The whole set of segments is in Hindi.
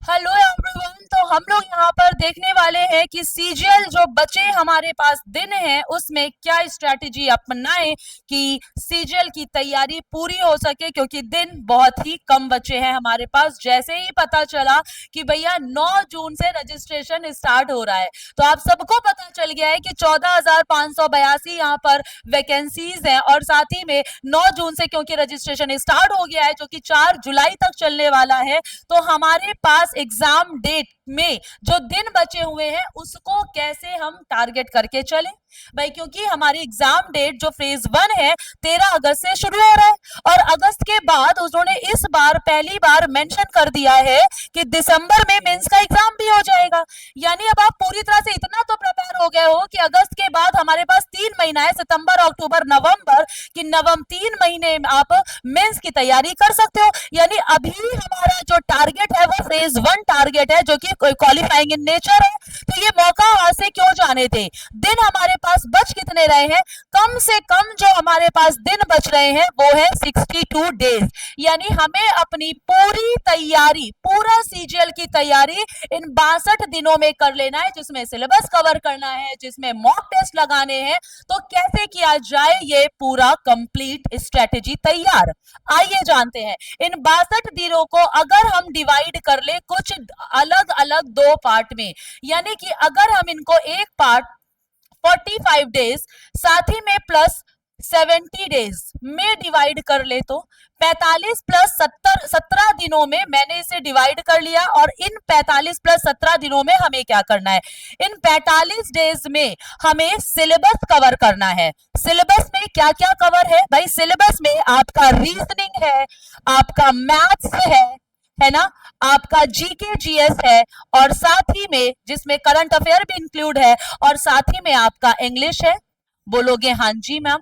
Hello everyone. तो हम लोग यहाँ पर देखने वाले हैं कि सीजीएल जो बचे हमारे पास दिन है उसमें क्या स्ट्रैटेजी अपनाएं कि सीजीएल की तैयारी पूरी हो सके, क्योंकि दिन बहुत ही कम बचे हैं हमारे पास। जैसे ही पता चला कि भैया 9 जून से रजिस्ट्रेशन स्टार्ट हो रहा है, तो आप सबको पता चल गया है कि 14,582 यहाँ पर वैकेंसीज हैं, और साथ ही में 9 जून से क्योंकि रजिस्ट्रेशन स्टार्ट हो गया है जो कि 4 जुलाई तक चलने वाला है, तो हमारे पास एग्जाम डेट में जो दिन बचे हुए हैं उसको कैसे हम टारगेट करके चलें भाई, क्योंकि हमारी एग्जाम डेट जो फेज 1 है 13 अगस्त से शुरू हो रहा है, और अगस्त के बाद उन्होंने इस बार पहली बार मेंशन कर दिया है कि दिसंबर में मेंस का एग्जाम भी हो जाएगा। यानी अब आप पूरी तरह से इतना तो प्रिपेयर हो गए हो कि अगस्त के बाद हमारे पास 3 महीना है, सितंबर अक्टूबर नवंबर, कि 3 महीने में आप मेंस की तैयारी कर सकते हो। यानी अभी हमारा जो टारगेट है वो फेज 1 टारगेट है जो कि क्वालिफाइंग इन नेचर है। तो ये मौका हाथ से क्यों जाने थे। दिन हमारे पास बच कितने रहे हैं, कम से कम जो हमारे पास दिन बच रहे हैं वो है 62 डेज। यानी हमें अपनी पूरी तैयारी, पूरा सीजीएल की तैयारी इन 62 दिनों में कर लेना है, जिसमें सिलेबस कवर करना है, जिसमें मॉक टेस्ट लगाने हैं। तो कैसे किया जाए ये पूरा कंप्लीट स्ट्रेटेजी तैयार, आइए जानते हैं। इन 62 दिनों को अगर हम डिवाइड कर ले कुछ अलग अलग 2 पार्ट में, यानी कि अगर हम इनको एक पार्ट 45 डेज साथ ही में प्लस 70 डेज में डिवाइड कर ले, तो 45 प्लस 17 दिनों में मैंने इसे डिवाइड कर लिया। और इन 45 प्लस 17 दिनों में हमें क्या करना है, इन 45 डेज में हमें सिलेबस कवर करना है। सिलेबस में क्या क्या कवर है भाई, सिलेबस में आपका रीजनिंग है, आपका मैथ्स है ना, आपका जीके जीएस है, और साथ ही में जिसमें करंट अफेयर भी इंक्लूड है, और साथ ही में आपका इंग्लिश है। बोलोगे हाँ जी मैम।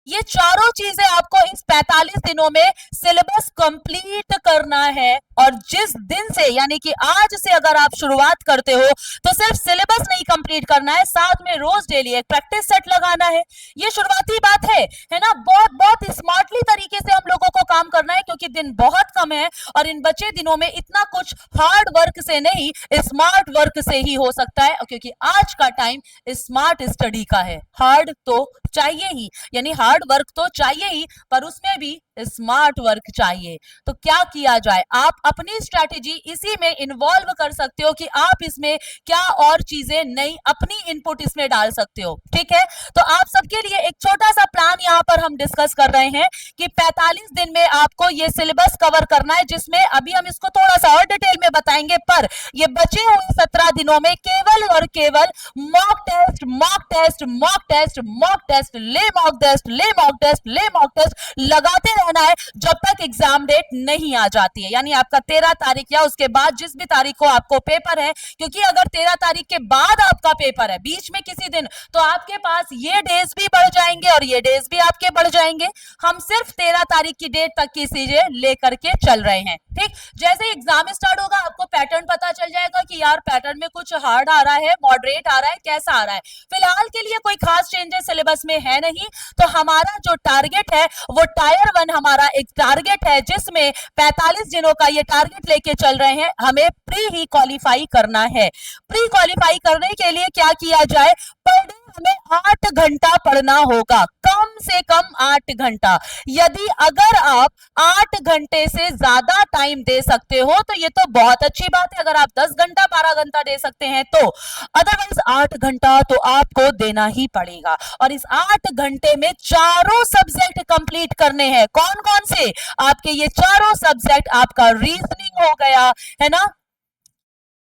ये चारों चीजें आपको इस 45 दिनों में सिलेबस कंप्लीट करना है। और जिस दिन से, यानी कि आज से अगर आप शुरुआत करते हो तो सिर्फ सिलेबस नहीं कंप्लीट करना है, साथ में रोज डेली एक प्रैक्टिस सेट लगाना है। ये शुरुआती बात है ना। बहुत बहुत स्मार्टली तरीके से हम लोगों को काम करना है, क्योंकि दिन बहुत कम है और इन बचे दिनों में इतना कुछ हार्ड वर्क से नहीं, स्मार्ट वर्क से ही हो सकता है। क्योंकि आज का टाइम स्मार्ट स्टडी का है, हार्ड तो चाहिए ही, यानी हार्ड वर्क तो चाहिए ही, पर उसमें भी स्मार्ट वर्क चाहिए। तो क्या किया जाए, आप अपनी स्ट्रैटेजी इसी में इन्वॉल्व कर सकते हो कि आप इसमें क्या और चीजें नई अपनी इनपुट इसमें डाल सकते हो। ठीक है, तो आप सबके लिए एक छोटा सा प्लान यहाँ पर हम डिस्कस कर रहे हैं कि 45 दिन में आपको ये सिलेबस कवर करना है, जिसमें अभी हम इसको थोड़ा सा और डिटेल में बताएंगे, पर ये बचे हुए 17 दिनों में केवल और केवल mock test, mock test, mock test, mock test, ले मॉक टेस्ट, ले मॉक टेस्ट, ले मॉक टेस्ट लगाते रहना है जब तक एग्जाम डेट नहीं आ जाती है। यानी आपका 13 तारीख या उसके बाद जिस भी तारीख को आपको पेपर है, क्योंकि अगर 13 तारीख के बाद आपका पेपर है बीच में किसी दिन, तो आपके पास ये डेज भी बढ़ जाएंगे और ये डेज भी आपके बढ़ जाएंगे। हम सिर्फ 13 तारीख की डेट तक की चीजें लेकर के चल रहे हैं। ठीक, जैसे एग्जाम स्टार्ट होगा आपको पैटर्न पता चल जाएगा कि यार पैटर्न में कुछ हार्ड आ रहा है, मॉडरेट आ रहा है, कैसा आ रहा है। फिलहाल के लिए कोई खास चेंजेस सिलेबस में है नहीं, तो हमारा जो टारगेट है वो टायर 1 हमारा एक टारगेट है, जिसमें 45 दिनों का ये टारगेट लेके चल रहे हैं। हमें प्री ही क्वालिफाई करना है। प्री क्वालिफाई करने के लिए क्या किया जाए, पर डे हमें 8 घंटा पढ़ना होगा, कम से कम 8 घंटा। यदि अगर आप 8 घंटे से ज्यादा टाइम दे सकते हो तो ये तो बहुत अच्छी बात है। अगर आप 10 घंटा 12 घंटा दे सकते हैं तो, अदरवाइज 8 घंटा तो आपको देना ही पड़ेगा। और इस 8 घंटे में चारों सब्जेक्ट कंप्लीट करने हैं। कौन कौन से, आपके ये चारों सब्जेक्ट, आपका रीजनिंग हो गया है ना,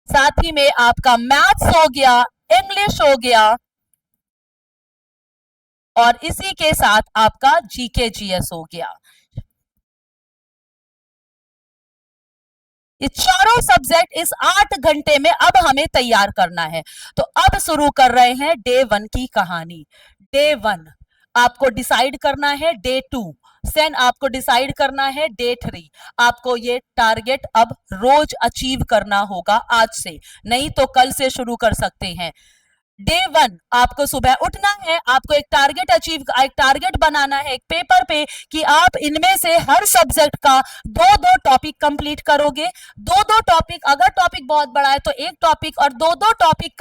साथ ही में आपका मैथ्स हो गया, इंग्लिश हो गया, और इसी के साथ आपका जीके जीएस हो गया। ये चारों सब्जेक्ट इस 8 घंटे में अब हमें तैयार करना है। तो अब शुरू कर रहे हैं डे 1 की कहानी। डे 1 आपको डिसाइड करना है, डे 2 सेन आपको डिसाइड करना है, डे 3 आपको ये टारगेट अब रोज अचीव करना होगा आज से, नहीं तो कल से शुरू कर सकते हैं। डे 1 आपको सुबह उठना है, आपको एक टारगेट बनाना है एक पेपर पे कि आप इनमें से हर सब्जेक्ट का दो दो टॉपिक कंप्लीट करोगे। दो दो टॉपिक, अगर टॉपिक बहुत बड़ा है तो एक टॉपिक, और दो दो टॉपिक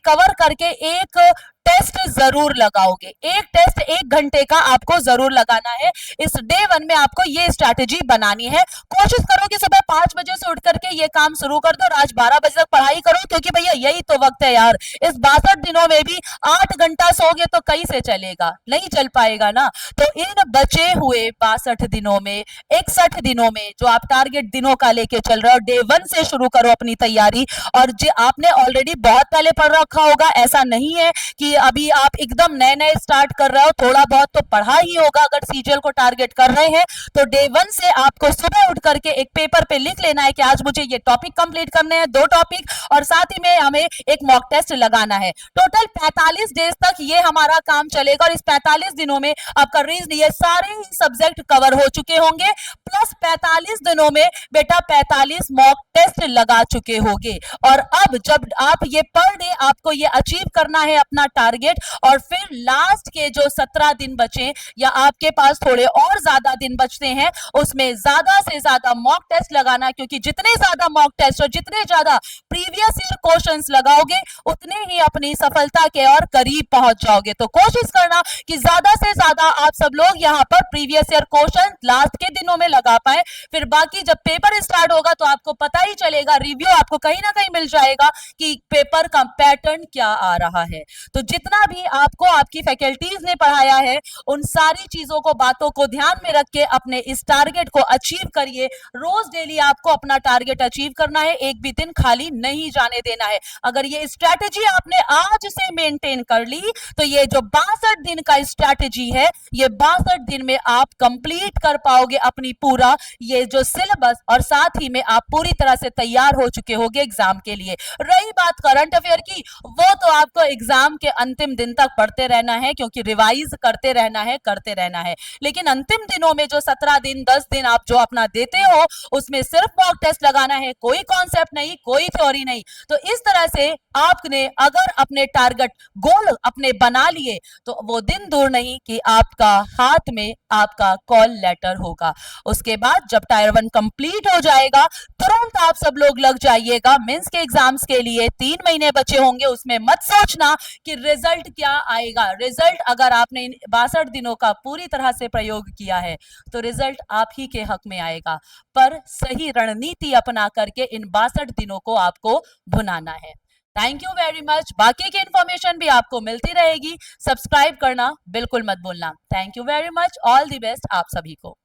कवर करके एक टेस्ट जरूर लगाओगे। एक टेस्ट 1 घंटे का आपको जरूर लगाना है। इस डे 1 में आपको ये स्ट्रैटेजी बनानी है। कोशिश करो कि सुबह 5 बजे से उठ करके ये काम शुरू कर दो और आज 12 बजे तक पढ़ाई करो, क्योंकि भैया यही तो वक्त है यार। इस 62 दिनों में भी 8 घंटा सोगे तो कहीं से चलेगा, नहीं चल पाएगा ना। तो इन बचे हुए 62 दिनों में, 61 दिनों में जो आप टारगेट दिनों का लेके चल रहे हो, डे 1 से शुरू करो अपनी तैयारी। और जो आपने ऑलरेडी बहुत पहले पढ़ रखा होगा, ऐसा नहीं है कि अभी आप एकदम नए नए स्टार्ट कर रहे हो, थोड़ा बहुत तो पढ़ा ही होगा। अगर सीजीएल को टारगेट कर रहे हैं तो डे 1 से आपको सुबह उठ करके एक पेपर पे लिख लेना है कि आज मुझे ये टॉपिक कंप्लीट करने हैं, 2 टॉपिक, और साथ ही में हमें एक मॉक टेस्ट लगाना है। टोटल 45 डेज तक ये हमारा काम चलेगा और इस 45 दिनों में आपका रीजन ये सारे ही सब्जेक्ट कवर हो चुके होंगे, प्लस 45 दिनों में बेटा 45 मॉक टेस्ट लगा चुके होंगे। और अब जब आप ये पर डे आपको ये अचीव करना है अपना टारगेट, और फिर लास्ट के जो 17 दिन बचे या आपके पास थोड़े और ज्यादा दिन बचते हैं, उसमें ज्यादा से ज्यादा मॉक टेस्ट लगाना, क्योंकि जितने ज्यादा मॉक टेस्ट और जितने ज्यादा प्रीवियस ईयर क्वेश्चंस लगाओगे उतने ही अपनी सफलता के और करीब पहुंच जाओगे। तो कोशिश करना कि ज्यादा से ज्यादा आप सब लोग यहाँ पर प्रीवियस ईयर क्वेश्चन लास्ट के दिनों में लगा पाए। फिर बाकी जब पेपर स्टार्ट होगा तो आपको पता ही चलेगा, रिव्यू आपको कहीं ना कहीं मिल जाएगा कि पेपर का पैटर्न क्या आ रहा है। तो जितना भी आपको आपकी फैकल्टीज ने पढ़ाया है, उन सारी चीजों को, बातों को ध्यान में रख के अपने इस टारगेट को अचीव करिए। रोज डेली आपको अपना टारगेट अचीव करना है, एक भी दिन खाली नहीं जाने देना है। अगर ये स्ट्रैटेजी आपने आज से मेंटेन कर ली तो ये जो 62 दिन का स्ट्रैटेजी है, ये 62 दिन में आप कंप्लीट कर पाओगे अपनी पूरा ये जो सिलेबस, और साथ ही में आप पूरी तरह से तैयार हो चुके होगे एग्जाम के लिए। रही बात करंट अफेयर की, वो तो आपको एग्जाम के अंतिम दिन तक पढ़ते रहना है, क्योंकि रिवाइज करते रहना है। लेकिन अंतिम दिनों में जो 17 दिन 10 दिन आप जो अपना देते हो, उसमें सिर्फ मॉक टेस्ट लगाना है, कोई कॉन्सेप्ट नहीं, कोई थ्योरी नहीं। तो इस तरह से आपने अगर अपने टारगेट गोल अपने बना लिए तो वो दिन दूर नहीं कि आपका हाथ में आपका कॉल लेटर होगा। उसके बाद जब टायर 1 कंप्लीट हो जाएगा, तुरंत आप सब लोग लग जाइएगा मेंस के एग्जाम्स के लिए। 3 महीने बचे होंगे, उसमें मत सोचना कि रिजल्ट क्या आएगा। रिजल्ट अगर आपने इन 62 दिनों का पूरी तरह से प्रयोग किया है तो रिजल्ट आप ही के हक में आएगा, पर सही रणनीति अपना करके इन 62 दिनों को आपको भुनाना है। Thank you very much. बाकी की इंफॉर्मेशन भी आपको मिलती रहेगी, सब्सक्राइब करना बिल्कुल मत भूलना। Thank you very much, all the best आप सभी को।